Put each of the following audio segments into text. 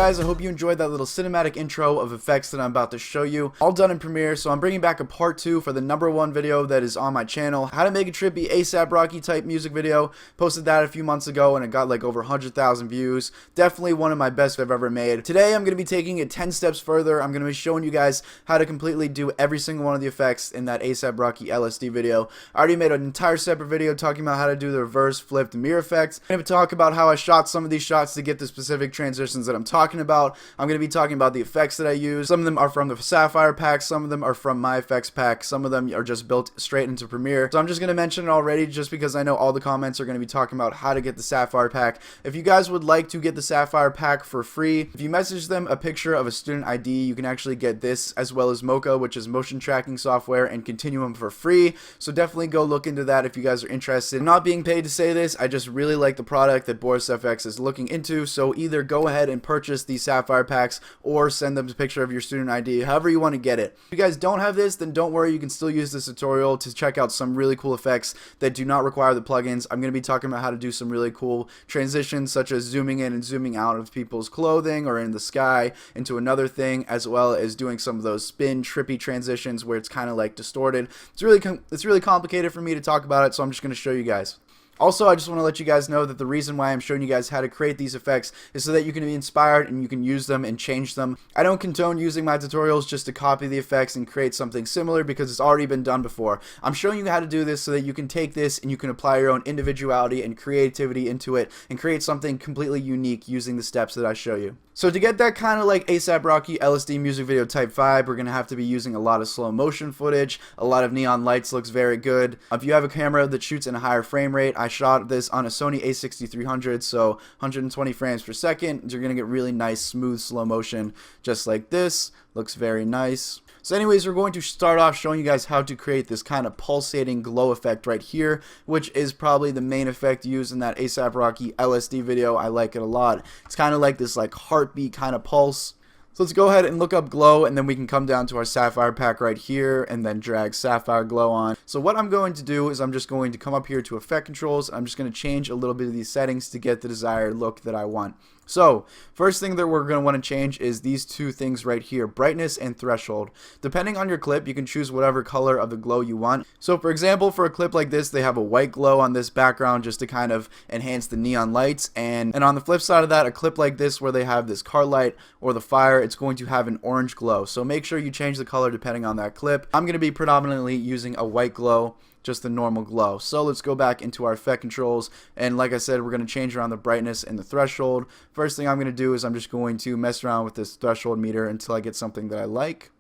guys, I hope you enjoyed that little cinematic intro of effects that I'm about to show you. All done in Premiere, so I'm bringing back a part 2 for the #1 video that is on my channel. How to make a trippy ASAP Rocky type music video. Posted that a few months ago and it got like over 100,000 views. Definitely one of my best I've ever made. Today I'm going to be taking it 10 steps further. I'm going to be showing you guys how to completely do every single one of the effects in that ASAP Rocky LSD video. I already made an entire separate video talking about how to do the reverse flipped mirror effects. I'm going to talk about how I shot some of these shots to get the specific transitions that I'm talking about. I'm going to be talking about the effects that I use. Some of them are from the Sapphire pack, some of them are from my effects pack, some of them are just built straight into Premiere. So I'm just going to mention it already just because I know all the comments are going to be talking about how to get the Sapphire pack. If you guys would like to get the Sapphire pack for free, if you message them a picture of a student ID, you can actually get this as well as Mocha, which is motion tracking software, and Continuum for free. So definitely go look into that if you guys are interested. I'm not being paid to say this, I just really like the product that Boris FX is looking into. So either go ahead and purchase these Sapphire packs or send them a picture of your student ID, however you want to get it. If you guys don't have this, then don't worry, you can still use this tutorial to check out some really cool effects that do not require the plugins. I'm going to be talking about how to do some really cool transitions, such as zooming in and zooming out of people's clothing or in the sky into another thing, as well as doing some of those spin trippy transitions where it's kind of like distorted. It's really complicated for me to talk about it, so I'm just going to show you guys. Also, I just want to let you guys know that the reason why I'm showing you guys how to create these effects is so that you can be inspired and you can use them and change them. I don't condone using my tutorials just to copy the effects and create something similar because it's already been done before. I'm showing you how to do this so that you can take this and you can apply your own individuality and creativity into it and create something completely unique using the steps that I show you. So to get that kind of like ASAP Rocky LSD music video type vibe, we're going to have to be using a lot of slow motion footage. A lot of neon lights looks very good. If you have a camera that shoots in a higher frame rate, I shot this on a Sony a6300, so 120 frames per second. You're going to get really nice smooth slow motion just like this. Looks very nice. So anyways, we're going to start off showing you guys how to create this kind of pulsating glow effect right here, which is probably the main effect used in that ASAP Rocky LSD video. I like it a lot. It's kind of like this like heartbeat kind of pulse. So let's go ahead and look up glow, and then we can come down to our Sapphire pack right here and then drag Sapphire glow on. So what I'm going to do is I'm just going to come up here to effect controls. I'm just going to change a little bit of these settings to get the desired look that I want. So first thing that we're going to want to change is these two things right here, brightness and threshold. Depending on your clip, you can choose whatever color of the glow you want. So for example, for a clip like this, they have a white glow on this background just to kind of enhance the neon lights. And on the flip side of that, a clip like this where they have this car light or the fire, it's going to have an orange glow. So make sure you change the color depending on that clip. I'm going to be predominantly using a white glow, just the normal glow. So let's go back into our effect controls, and like I said, we're going to change around the brightness and the threshold. First thing I'm going to do is I'm just going to mess around with this threshold meter until I get something that I like.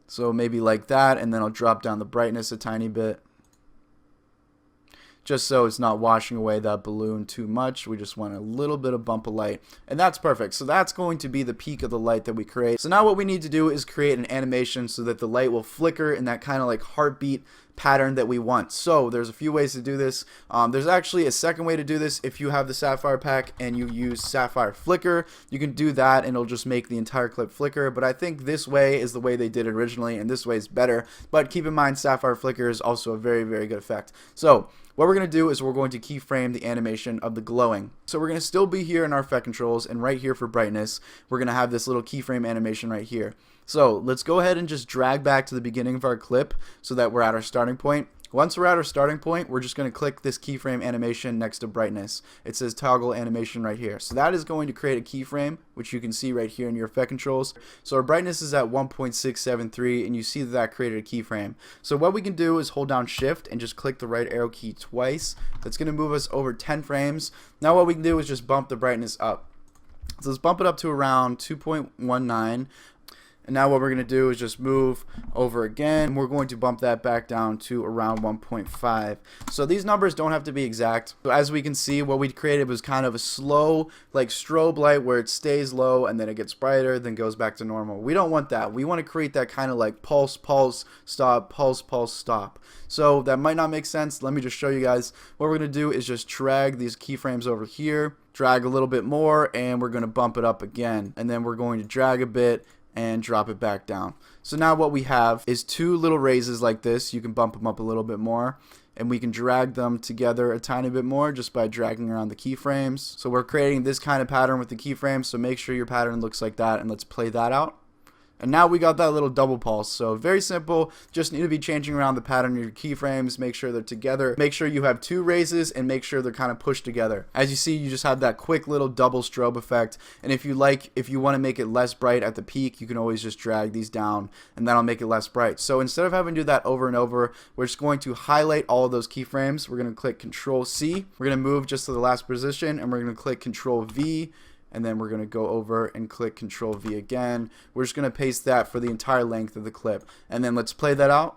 So maybe like that, and then I'll drop down the brightness a tiny bit, just so it's not washing away that balloon too much. We just want a little bit of bump of light, and that's perfect. So that's going to be the peak of the light that we create. So now what we need to do is create an animation so that the light will flicker in that kind of like heartbeat pattern that we want. So there's a few ways to do this. There's actually a second way to do this. If you have the Sapphire pack and you use Sapphire flicker, you can do that and it'll just make the entire clip flicker. But I think this way is the way they did it originally, and this way is better. But keep in mind, Sapphire flicker is also a very, very good effect. So what we're going to do is we're going to keyframe the animation of the glowing. So we're going to still be here in our effect controls, and right here for brightness, we're going to have this little keyframe animation right here. So let's go ahead and just drag back to the beginning of our clip so that we're at our starting point. Once we're at our starting point, we're just going to click this keyframe animation next to brightness. It says toggle animation right here. So that is going to create a keyframe, which you can see right here in your effect controls. So our brightness is at 1.673, and you see that that created a keyframe. So what we can do is hold down shift and just click the right arrow key twice. That's going to move us over 10 frames. Now what we can do is just bump the brightness up. So let's bump it up to around 2.19. And now what we're going to do is just move over again, and we're going to bump that back down to around 1.5. So these numbers don't have to be exact. So as we can see, what we created was kind of a slow like strobe light where it stays low and then it gets brighter, then goes back to normal. We don't want that. We want to create that kind of like pulse, pulse, stop, pulse, pulse, stop. So that might not make sense. Let me just show you guys. What we're going to do is just drag these keyframes over here, drag a little bit more, and we're going to bump it up again. And then we're going to drag a bit, and drop it back down. So now what we have is two little raises like this. You can bump them up a little bit more, and we can drag them together a tiny bit more just by dragging around the keyframes. So we're creating this kind of pattern with the keyframes, so make sure your pattern looks like that, and let's play that out. And now we got that little double pulse. So very simple, just need to be changing around the pattern of your keyframes, make sure they're together, make sure you have two raises, and make sure they're kind of pushed together. As you see, you just have that quick little double strobe effect. And if you want to make it less bright at the peak, you can always just drag these down, and that'll make it less bright. So instead of having to do that over and over, we're just going to highlight all of those keyframes. We're going to click Control C. We're going to move just to the last position, and we're going to click Control V. And then we're going to go over and click Control V again. We're just going to paste that for the entire length of the clip. And then let's play that out.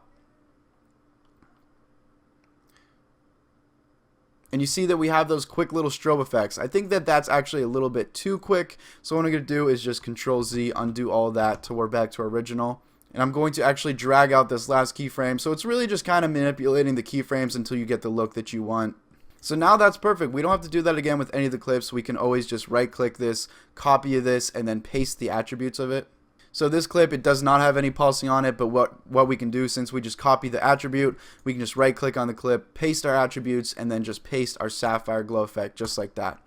And you see that we have those quick little strobe effects. I think that that's actually a little bit too quick. So what I'm going to do is just Control Z, undo all of that till we're back to our original. And I'm going to actually drag out this last keyframe. So it's really just kind of manipulating the keyframes until you get the look that you want. So now that's perfect. We don't have to do that again with any of the clips. We can always just right click this, copy this, and then paste the attributes of it. So this clip, it does not have any pulsing on it, but what we can do, since we just copy the attribute, we can just right click on the clip, paste our attributes, and then just paste our sapphire glow effect just like that.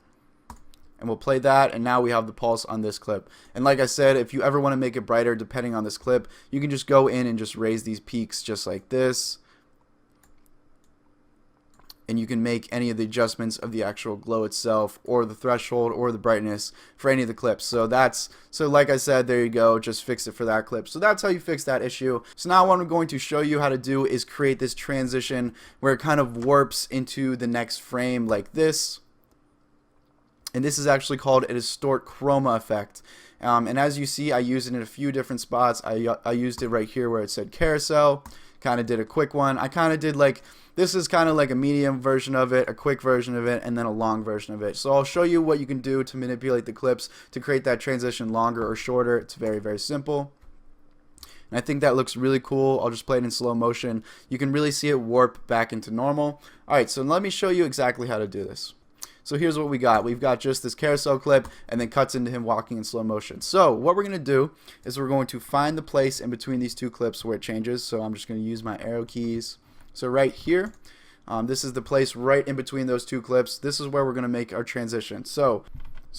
And we'll play that, and now we have the pulse on this clip. And like I said, if you ever want to make it brighter depending on this clip, you can just go in and just raise these peaks just like this. And you can make any of the adjustments of the actual glow itself, or the threshold, or the brightness for any of the clips. So like I said, there you go, just fix it for that clip. So that's how you fix that issue. So now what I'm going to show you how to do is create this transition where it kind of warps into the next frame like this. And this is actually called a distort chroma effect. And as you see, I used it in a few different spots. I used it right here where it said carousel. Kind of did a quick one. I kind of did like, this is kind of like a medium version of it, a quick version of it, and then a long version of it. So I'll show you what you can do to manipulate the clips to create that transition longer or shorter. It's very, very simple. And I think that looks really cool. I'll just play it in slow motion. You can really see it warp back into normal. Alright, so let me show you exactly how to do this. So here's what we got. We've got just this carousel clip and then cuts into him walking in slow motion. So what we're going to do is we're going to find the place in between these two clips where it changes. So I'm just going to use my arrow keys. So right here, this is the place right in between those two clips. This is where we're going to make our transition. So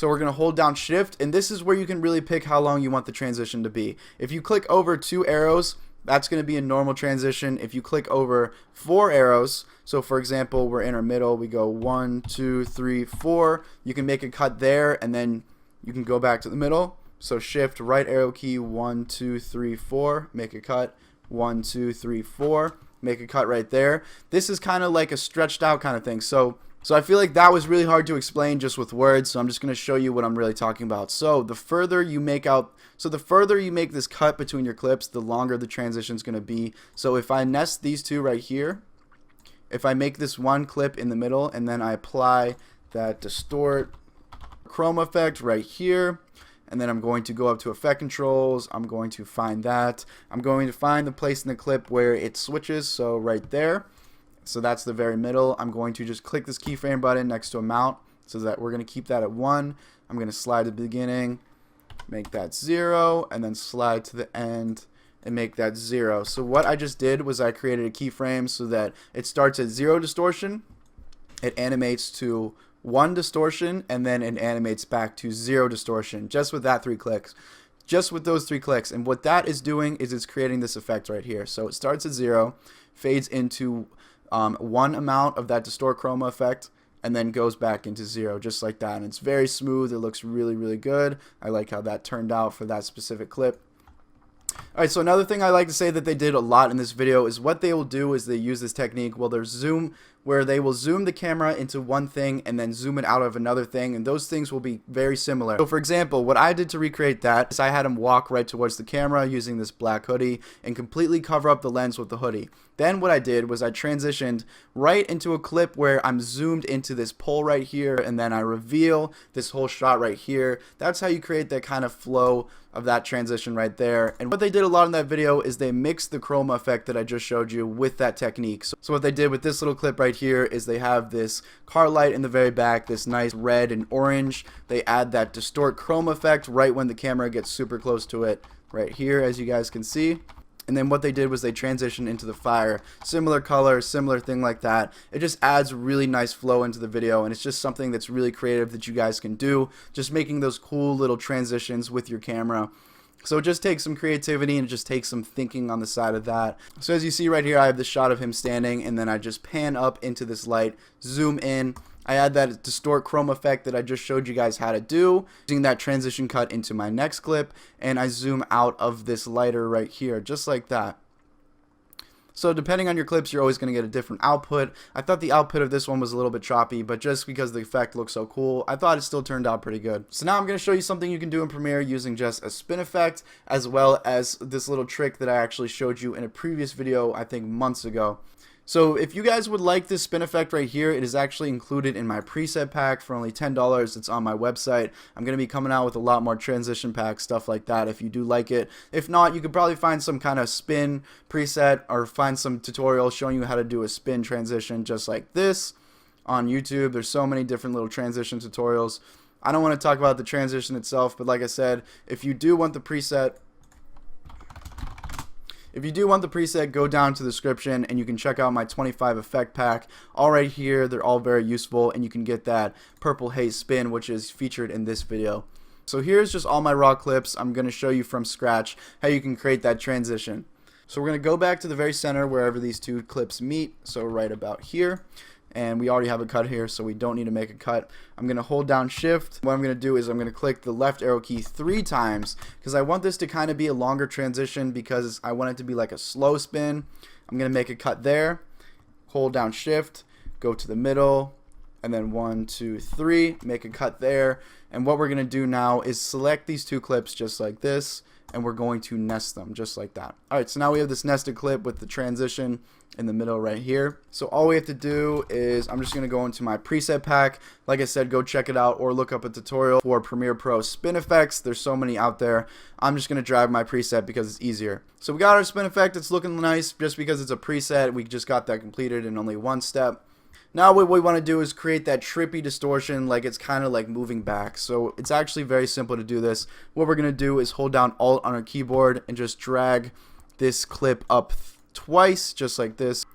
we're going to hold down shift, and this is where you can really pick how long you want the transition to be. If you click over 2 arrows, that's going to be a normal transition. If you click over 4 arrows, so for example, we're in our middle, we go 1, 2, 3, 4, you can make a cut there, and then you can go back to the middle. So shift, right arrow key, 1, 2, 3, 4, make a cut, 1, 2, 3, 4, make a cut right there. This is kind of like a stretched out kind of thing. So I feel like that was really hard to explain just with words, so I'm just going to show you what I'm really talking about. So the further you make this cut between your clips, the longer the transition is going to be. So if I nest these two right here, if I make this one clip in the middle and then I apply that distort chroma effect right here, and then I'm going to go up to effect controls, I'm going to find that, I'm going to find the place in the clip where it switches, so right there. So that's the very middle. I'm going to just click this keyframe button next to amount, so that we're going to keep that at 1. I'm going to slide to the beginning, make that 0, and then slide to the end and make that 0. So what I just did was I created a keyframe so that it starts at 0 distortion, it animates to 1 distortion, and then it animates back to 0 distortion, just with that 3 clicks. Just with those 3 clicks. And what that is doing is it's creating this effect right here. So it starts at 0, fades into 1 amount of that distort chroma effect, and then goes back into 0 just like that. And it's very smooth. It looks really, really good. I like how that turned out for that specific clip. Alright, so another thing I like to say that they did a lot in this video is what they will do is they use this technique where they will zoom the camera into one thing and then zoom it out of another thing, and those things will be very similar. So for example, what I did to recreate that is I had him walk right towards the camera using this black hoodie and completely cover up the lens with the hoodie. Then what I did was I transitioned right into a clip where I'm zoomed into this pole right here, and then I reveal this whole shot right here. That's how you create that kind of flow of that transition right there. And what they did a lot in that video is they mixed the chroma effect that I just showed you with that technique. So what they did with this little clip right here is they have this car light in the very back, this nice red and orange. They add that distort chroma effect right when the camera gets super close to it. right here, as you guys can see. And then what they did was they transitioned into the fire. Similar color, similar thing like that. It just adds really nice flow into the video, and it's just something that's really creative that you guys can do. Just making those cool little transitions with your camera. So it just takes some creativity and it just takes some thinking on the side of that. So as you see right here, I have the shot of him standing, and then I just pan up into this light, zoom in. I add that distort chroma effect that I just showed you guys how to do, using that transition cut into my next clip, and I zoom out of this lighter right here, just like that. So depending on your clips, you're always going to get a different output. I thought the output of this one was a little bit choppy, but just because the effect looks so cool, I thought it still turned out pretty good. So now I'm going to show you something you can do in Premiere using just a spin effect, as well as this little trick that I actually showed you in a previous video, I think months ago. So if you guys would like this spin effect right here, it is actually included in my preset pack for only $10. It's on my website. I'm going to be coming out with a lot more transition packs, stuff like that, if you do like it. If not, you could probably find some kind of spin preset or find some tutorial showing you how to do a spin transition just like this on YouTube. There's so many different little transition tutorials. I don't want to talk about the transition itself, but like I said, if you do want the preset, go down to the description and you can check out my 25 effect pack. All right here, they're all very useful, and you can get that purple haze spin, which is featured in this video. So here's just all my raw clips. I'm going to show you from scratch how you can create that transition. So we're going to go back to the very center wherever these two clips meet, so right about here. And we already have a cut here, so we don't need to make a cut. I'm going to hold down shift. What I'm going to do is I'm going to click the left arrow key 3 times, because I want this to kind of be a longer transition, because I want it to be like a slow spin. I'm going to make a cut there, hold down shift, go to the middle, and then 1, 2, 3, make a cut there. And what we're going to do now is select these two clips just like this, and we're going to nest them just like that. Alright, so now we have this nested clip with the transition in the middle right here. So all we have to do is, I'm just going to go into my preset pack. Like I said, go check it out or look up a tutorial for Premiere Pro spin effects. There's so many out there. I'm just going to drag my preset because it's easier. So we got our spin effect. It's looking nice just because it's a preset. We just got that completed in only one step. Now what we want to do is create that trippy distortion, like it's kind of like moving back. So it's actually very simple to do this. What we're going to do is hold down Alt on our keyboard and just drag this clip up twice, just like this.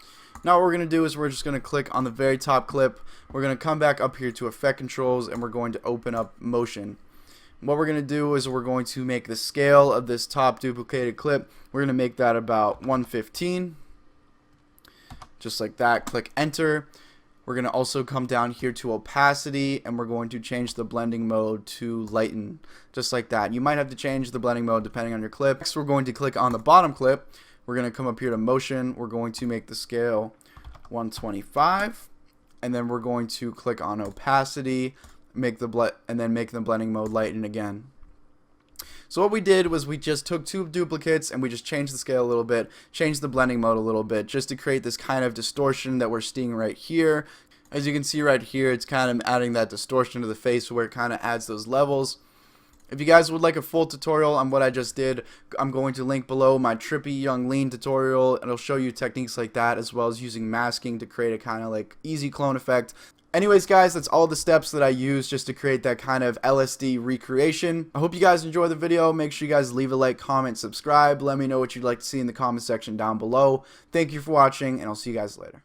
Now what we're going to do is we're just going to click on the very top clip. We're going to come back up here to effect controls, and we're going to open up motion. What we're going to do is we're going to make the scale of this top duplicated clip. We're going to make that about 115, just like that. Click enter. We're going to also come down here to opacity, and we're going to change the blending mode to lighten, just like that. You might have to change the blending mode depending on your clip. Next, we're going to click on the bottom clip. We're going to come up here to motion. We're going to make the scale 125, and then we're going to click on opacity, make the blending mode lighten again. So what we did was we just took two duplicates and we just changed the scale a little bit, changed the blending mode a little bit, just to create this kind of distortion that we're seeing right here. As you can see right here, it's kind of adding that distortion to the face where it kind of adds those levels. If you guys would like a full tutorial on what I just did, I'm going to link below my trippy young lean tutorial, and it'll show you techniques like that, as well as using masking to create a kind of like easy clone effect. Anyways guys, that's all the steps that I use just to create that kind of LSD recreation. I hope you guys enjoy the video. Make sure you guys leave a like, comment, subscribe. Let me know what you'd like to see in the comment section down below. Thank you for watching, and I'll see you guys later.